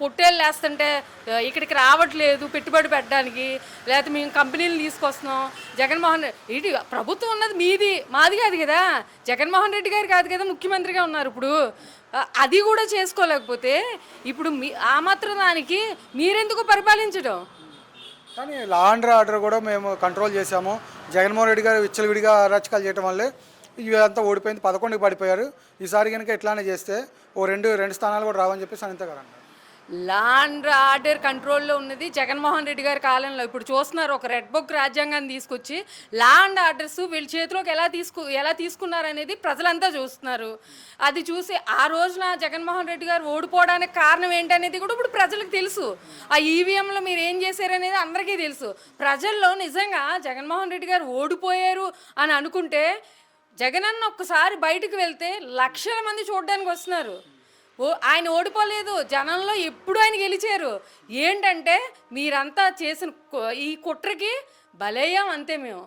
పొట్టేళ్ళు వేస్తుంటే ఇక్కడికి రావట్లేదు పెట్టుబడి పెట్టడానికి, లేకపోతే మేము కంపెనీలు తీసుకొస్తున్నాం. జగన్మోహన్ రెడ్డి ఇది ప్రభుత్వం ఉన్నది మీది మాది కాదు కదా, జగన్మోహన్ రెడ్డి గారు కాదు కదా ముఖ్యమంత్రిగా ఉన్నారు ఇప్పుడు. అది కూడా చేసుకోలేకపోతే ఇప్పుడు ఆ మాత్రం దానికి మీరెందుకు పరిపాలించడం? కానీ లా అండ్ ఆర్డర్ కూడా మేము కంట్రోల్ చేశాము. జగన్మోహన్ రెడ్డి గారు విచ్చలవిడిగా అరాచకాలు చేయడం వల్లే ఇవంతా ఓడిపోయింది. 11కి పడిపోయారు. ఈసారి కనుక ఇట్లానే చేస్తే ఓ రెండు స్థానాలు కూడా రావని చెప్పేసి అనిత గారు అన్నారు. లా అండ్ ఆర్డర్ కంట్రోల్లో ఉన్నది జగన్మోహన్ రెడ్డి గారి కాలంలో. ఇప్పుడు చూస్తున్నారు, ఒక రెడ్ బుక్ రాజ్యాంగాన్ని తీసుకొచ్చి లా అండ్ ఆర్డర్స్ వీళ్ళ చేతిలోకి ఎలా తీసుకున్నారనేది ప్రజలంతా చూస్తున్నారు. అది చూసి ఆ రోజున జగన్మోహన్ రెడ్డి గారు ఓడిపోవడానికి కారణం ఏంటనేది కూడా ఇప్పుడు ప్రజలకు తెలుసు. ఆ ఈవీఎంలో మీరు ఏం చేశారనేది అందరికీ తెలుసు. ప్రజల్లో నిజంగా జగన్మోహన్ రెడ్డి గారు ఓడిపోయారు అని అనుకుంటే, జగనన్న ఒక్కసారి బయటకు వెళ్తే లక్షల మంది చూడడానికి వస్తున్నారు. ఆయన ఓడిపోలేదు, జనంలో ఎప్పుడు ఆయన గెలిచారు. ఏంటంటే మీరంతా చేసిన ఈ కుట్రకి బలయ్యాం అంతే మేము.